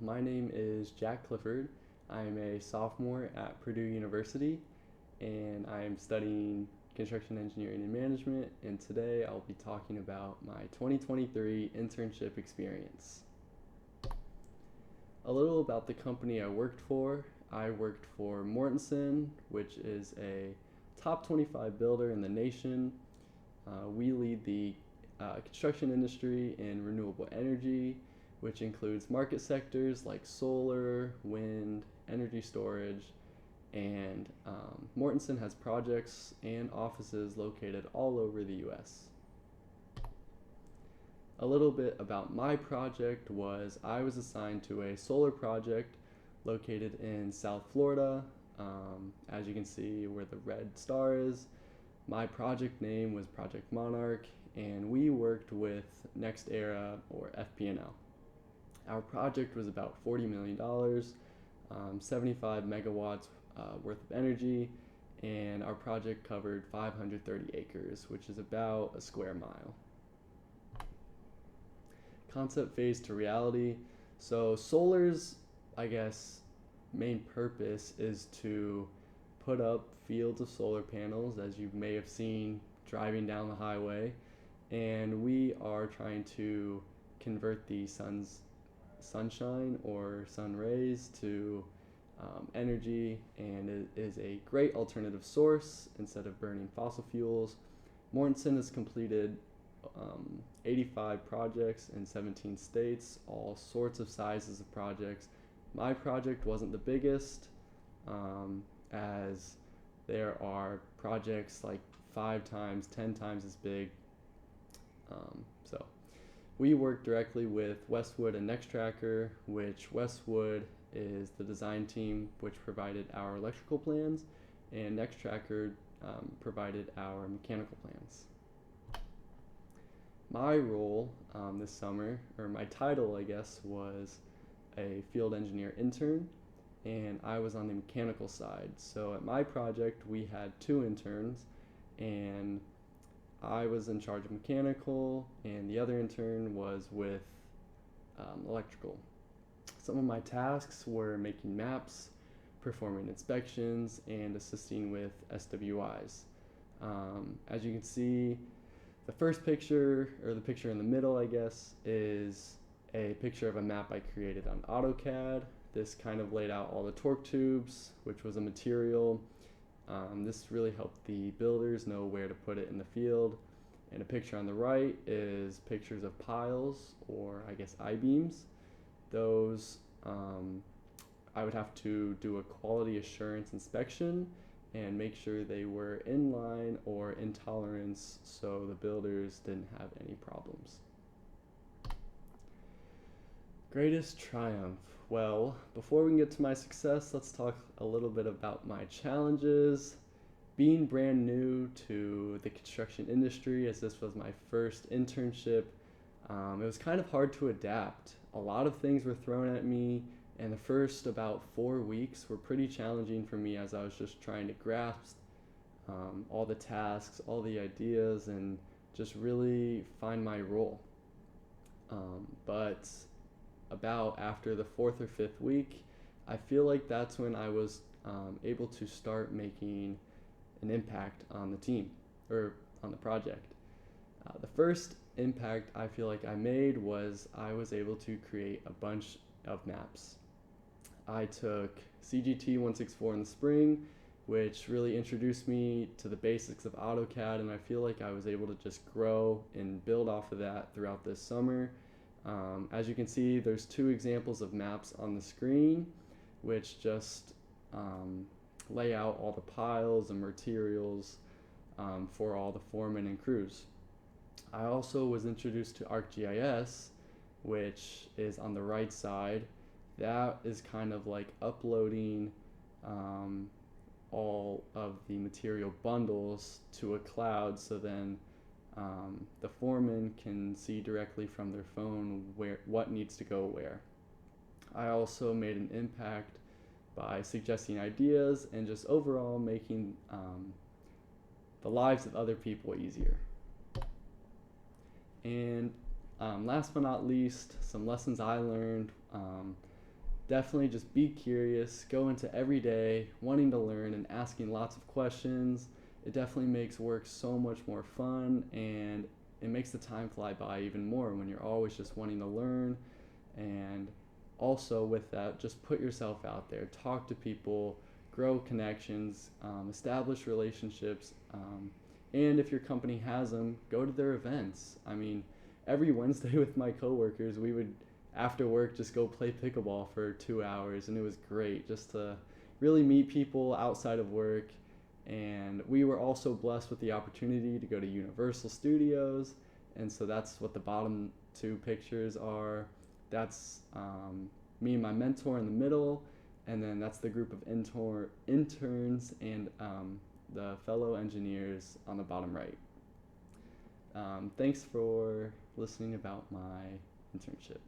my name is Jack Clifford. I'm a sophomore at Purdue University, and I am studying construction engineering and management. And today I'll be talking about my 2023 internship experience. A little about the company I worked for. I worked for Mortensen, which is a top 25 builder in the nation. We lead the construction industry in renewable energy, which includes market sectors like solar, wind, energy storage, and Mortensen has projects and offices located all over the US. A little bit about my project was I was assigned to a solar project located in South Florida. As you can see where the red star is, my project name was Project Monarch, and we worked with NextEra or FPNL. Our project was about $40 million, 75 megawatts worth of energy, and our project covered 530 acres, which is about a square mile. Concept phase to reality. So solar's, I guess, main purpose is to put up fields of solar panels, as you may have seen driving down the highway, and we are trying to convert the sunshine or sun rays to energy, and it is a great alternative source instead of burning fossil fuels. Mortensen has completed 85 projects in 17 states, all sorts of sizes of projects. My project wasn't the biggest, as there are projects like 5 times, 10 times as big. So we work directly with Westwood and Nextracker, which Westwood is the design team which provided our electrical plans, and Nextracker provided our mechanical plans. My role this summer, or my title I guess, was a field engineer intern, and I was on the mechanical side. So at my project we had 2 interns, and I was in charge of mechanical, and the other intern was with electrical. Some of my tasks were making maps, performing inspections, and assisting with SWIs. As you can see, the first picture, or the picture in the middle, I guess, is a picture of a map I created on AutoCAD. This kind of laid out all the torque tubes, which was a material. This really helped the builders know where to put it in the field. And a picture on the right is pictures of piles, or I guess I-beams. Those I would have to do a quality assurance inspection and make sure they were in line or in tolerance so the builders didn't have any problems. Greatest triumph. Well, before we can get to my success, let's talk a little bit about my challenges. Being brand new to the construction industry, as this was my first internship, it was kind of hard to adapt. A lot of things were thrown at me, and the first about 4 weeks were pretty challenging for me as I was just trying to grasp all the tasks, all the ideas, and just really find my role. But about after the 4th or 5th week, I feel like that's when I was able to start making an impact on the team, or on the project. The first impact I feel like I made was I was able to create a bunch of maps. I took CGT 164 in the spring, which really introduced me to the basics of AutoCAD, and I feel like I was able to just grow and build off of that throughout this summer. As you can see, there's 2 examples of maps on the screen, which just lay out all the piles and materials for all the foremen and crews. I also was introduced to ArcGIS, which is on the right side. That is kind of like uploading all of the material bundles to a cloud, so then the foreman can see directly from their phone what needs to go where. I also made an impact by suggesting ideas and just overall making the lives of other people easier. And last but not least, some lessons I learned. definitely just be curious, go into every day wanting to learn and asking lots of questions. It definitely makes work so much more fun, and it makes the time fly by even more when you're always just wanting to learn. And also, with that, just put yourself out there, talk to people, grow connections, establish relationships, and if your company has them, go to their events. I mean, every Wednesday with my coworkers, we would after work just go play pickleball for 2 hours, and it was great just to really meet people outside of work. And we were also blessed with the opportunity to go to Universal Studios, and so that's what the bottom two pictures are. That's me and my mentor in the middle, and then that's the group of interns and the fellow engineers on the bottom right. Thanks for listening about my internship.